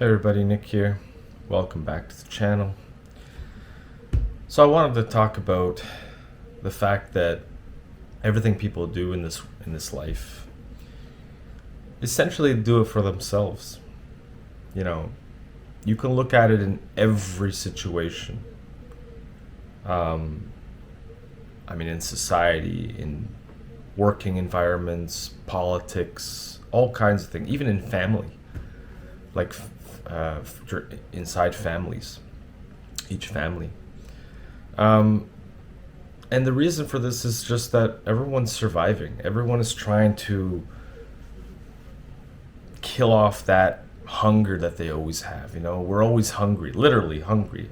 Hey everybody, Nick here. Welcome back to the channel. So I wanted to talk about the fact that everything people do in this life essentially do it for themselves. You know, you can look at it in every situation. Um, in society, in working environments, politics, all kinds of things, even in family, like inside families, each family. Um, and the reason for this is just that everyone's surviving. Everyone is trying to kill off that hunger that they always have. You know, we're always hungry, literally hungry.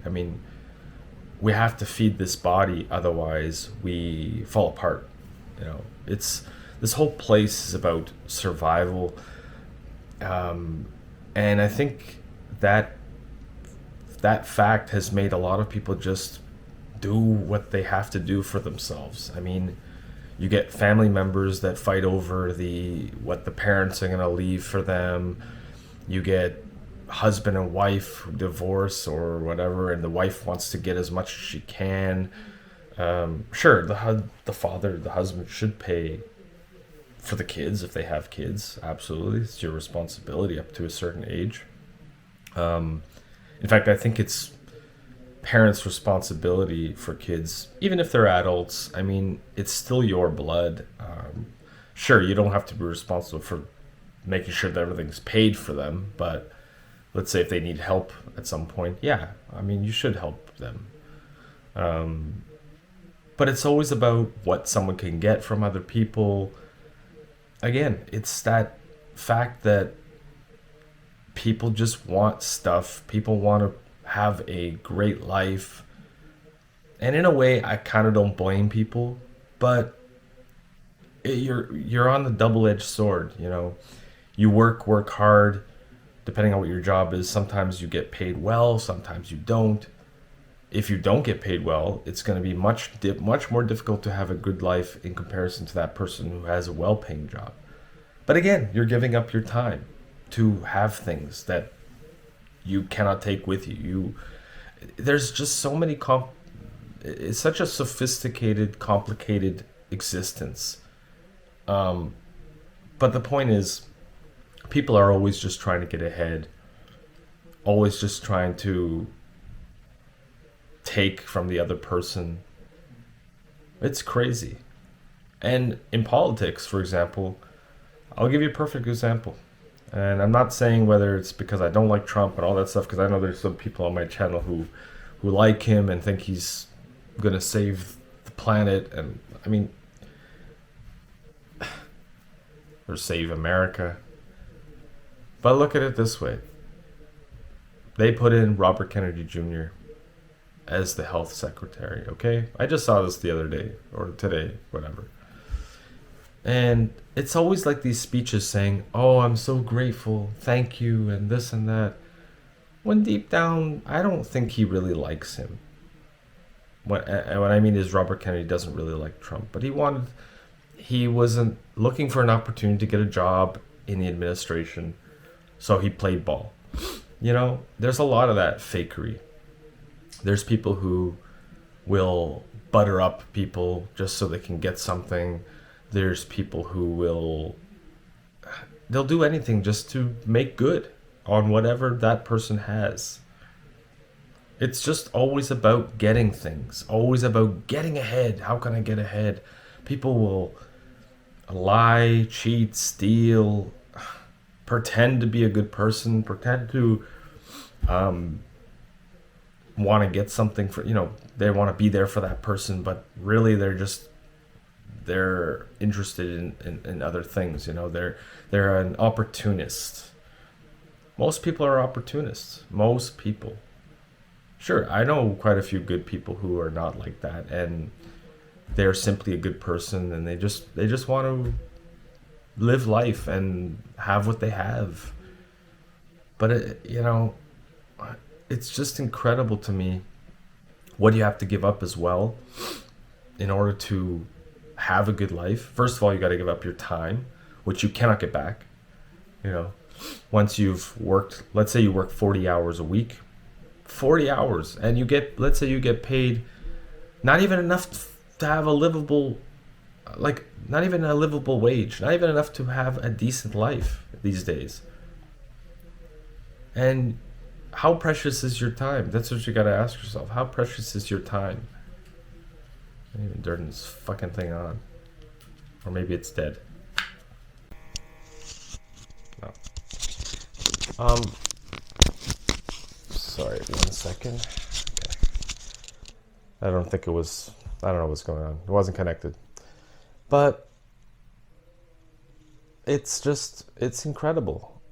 We have to feed this body, otherwise we fall apart. You know, it's this whole place is about survival. And I think that that fact has made a lot of people just do what they have to do for themselves. You get family members that fight over the what the parents are going to leave for them. You get husband and wife divorce or whatever, and the wife wants to get as much as she can. Sure, the father, the husband should pay for the kids if they have kids. Absolutely, it's your responsibility up to a certain age. In fact, I think it's parents' responsibility for kids, even if they're adults. It's still your blood. Sure, you don't have to be responsible for making sure that everything's paid for them, but let's say if they need help at some point, yeah, you should help them. But it's always about what someone can get from other people. Again, it's that fact that people just want stuff. People want to have a great life. And in a way, I kind of don't blame people, but you're on the double-edged sword, you know. You work hard, depending on what your job is. Sometimes you get paid well, sometimes you don't. If you don't get paid well, it's going to be much more difficult to have a good life in comparison to that person who has a well-paying job. But again, you're giving up your time to have things that you cannot take with you. There's just so many it's such a sophisticated, complicated existence. But the point is, people are always just trying to get ahead, always just trying to take from the other person. It's crazy. And in politics, for example, I'll give you a perfect example. And I'm not saying whether it's because I don't like Trump and all that stuff, because I know there's some people on my channel who like him and think he's gonna save the planet, and or save America. But look at it this way: they put in Robert Kennedy Jr. as the health secretary. Okay, I just saw this the other day or today, whatever. And it's always like these speeches saying, "Oh, I'm so grateful, thank you," and this and that. When deep down, I don't think he really likes him. What I mean is, Robert Kennedy doesn't really like Trump, but he wasn't looking for an opportunity to get a job in the administration, so he played ball. You know, there's a lot of that fakery. There's people who will butter up people just so they can get something. There's people who they'll do anything just to make good on whatever that person has. It's just always about getting things, always about getting ahead. How can I get ahead? People will lie, cheat, steal, pretend to be a good person, pretend to want to get something for, they want to be there for that person, but really they're interested in other things. They're an opportunist. Most people are opportunists. Most people. Sure, I know quite a few good people who are not like that, and they're simply a good person, and they just want to live life and have what they have. But it's just incredible to me what you have to give up as well in order to have a good life. First of all, you got to give up your time, which you cannot get back. Once you've worked, let's say you work 40 hours a week, 40 hours, and let's say you get paid not even enough to have a livable, like, not even a livable wage, not even enough to have a decent life these days. And how precious is your time? That's what you gotta ask yourself. How precious is your time? I didn't even turn this fucking thing on. Or maybe it's dead. No. Sorry, 1 second. Okay. I don't know what's going on. It wasn't connected. But it's incredible.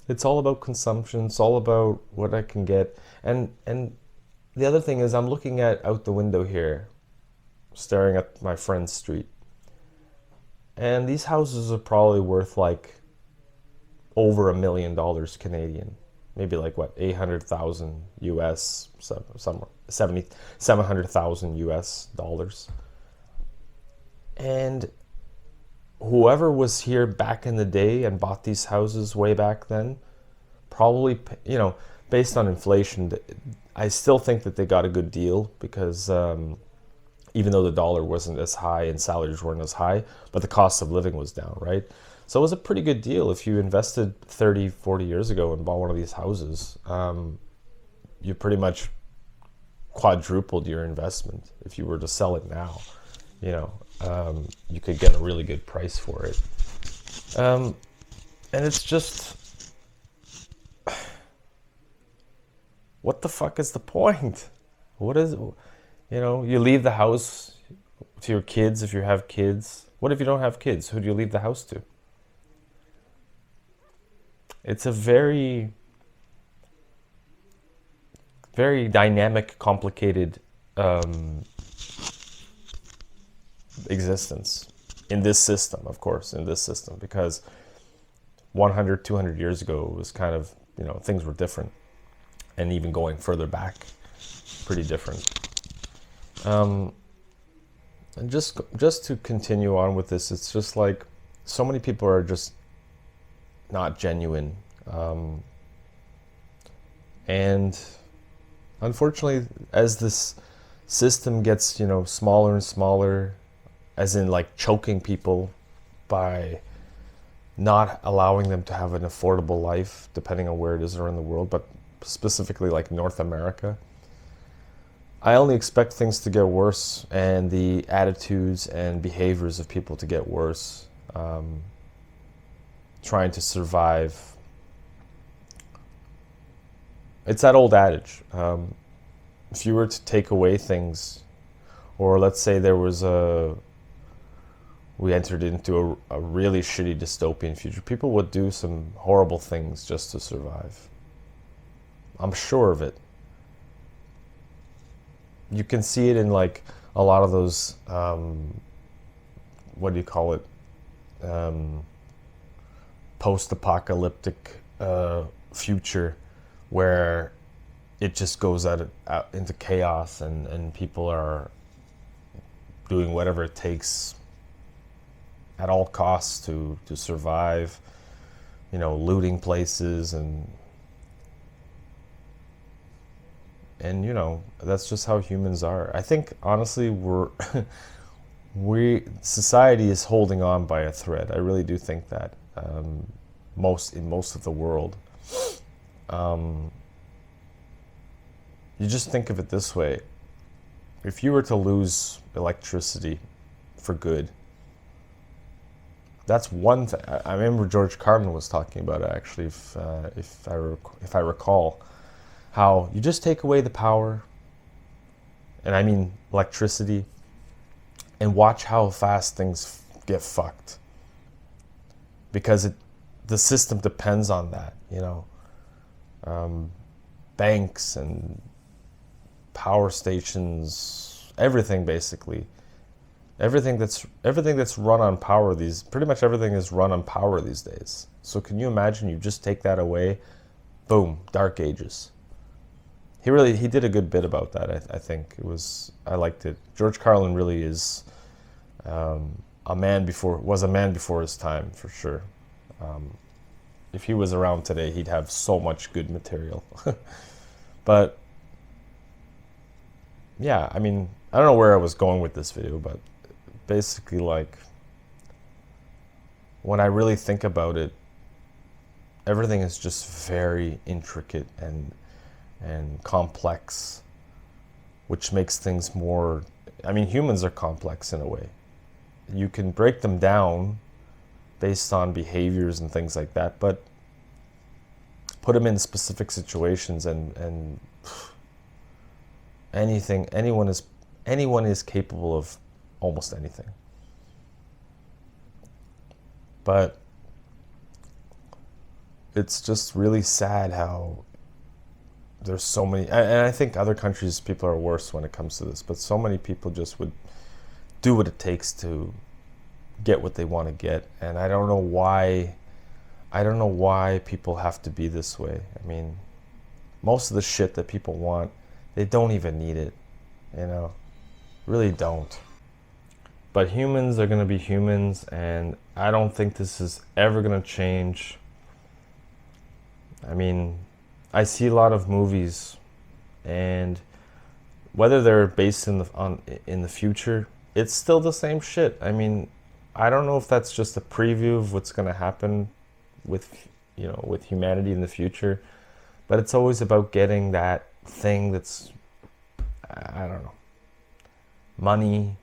It's all about consumption. It's all about what I can get. And the other thing is, I'm looking out the window here, staring at my friend's street. And these houses are probably worth like over $1 million Canadian. Maybe like what, 800,000 US, somewhere 700,000 US dollars. And whoever was here back in the day and bought these houses way back then, probably, based on inflation, I still think that they got a good deal because even though the dollar wasn't as high and salaries weren't as high, but the cost of living was down, right? So it was a pretty good deal. If you invested 30, 40 years ago and bought one of these houses, you pretty much quadrupled your investment. If you were to sell it now, you could get a really good price for it. And it's just, what the fuck is the point? What is, you leave the house to your kids if you have kids. What if you don't have kids? Who do you leave the house to? It's a very, very dynamic, complicated existence in this system, of course, because 100, 200 years ago it was kind of, things were different. And even going further back, pretty different. And just to continue on with this, it's just like so many people are just not genuine. And unfortunately, as this system gets, smaller and smaller, as in like choking people by not allowing them to have an affordable life, depending on where it is around the world, but specifically like North America, I only expect things to get worse and the attitudes and behaviors of people to get worse, trying to survive. It's that old adage. If you were to take away things, or let's say we entered into a really shitty dystopian future, people would do some horrible things just to survive. I'm sure of it. You can see it in like a lot of those, what do you call it? Post-apocalyptic future where it just goes out into chaos and people are doing whatever it takes at all costs to survive, looting places and that's just how humans are. I think honestly society is holding on by a thread. I really do think that in most of the world. You just think of it this way: if you were to lose electricity for good, that's one thing. I remember George Carlin was talking about it actually, if I recall, how you just take away the power, and I mean electricity, and watch how fast things get fucked. Because the system depends on that, banks and power stations, everything basically. Everything that's run on power pretty much everything is run on power these days. So can you imagine you just take that away? Boom, Dark Ages. He did a good bit about that. I think I liked it. George Carlin really is was a man before his time, for sure. If he was around today, he'd have so much good material. But yeah, I mean, I don't know where I was going with this video, but basically, like, when I really think about it, everything is just very intricate and complex, which makes things more, I mean, humans are complex in a way. You can break them down based on behaviors and things like that, but put them in specific situations and anyone is capable of almost anything. But it's just really sad how there's so many, and I think other countries, people are worse when it comes to this, but so many people just would do what it takes to get what they want to get. And I don't know why people have to be this way. I mean, most of the shit that people want, they don't even need it, you know, really don't. But humans are going to be humans, and I don't think this is ever going to change. I mean, I see a lot of movies, and whether they're based in the future, it's still the same shit. I mean, I don't know if that's just a preview of what's going to happen with, you know, with humanity in the future, but it's always about getting that thing that's, I don't know, money,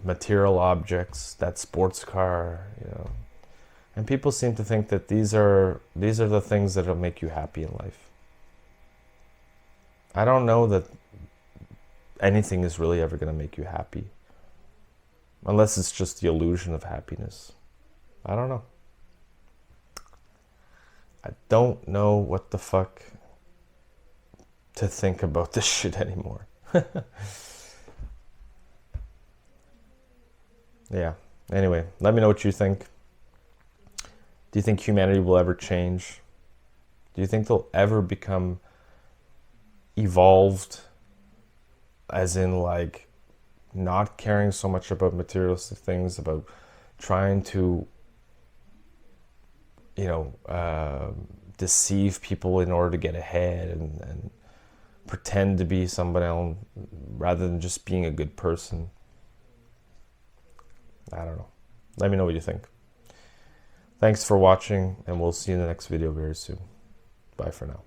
material objects, that sports car, you know. And people seem to think that these are the things that'll make you happy in life. I don't know that anything is really ever going to make you happy, unless it's just the illusion of happiness. I don't know. I don't know what the fuck to think about this shit anymore. Yeah. Anyway, let me know what you think. Do you think humanity will ever change? Do you think they'll ever become evolved, as in, like, not caring so much about materialistic things, about trying to, you know, deceive people in order to get ahead and pretend to be somebody else rather than just being a good person? I don't know. Let me know what you think. Thanks for watching, and we'll see you in the next video very soon. Bye for now.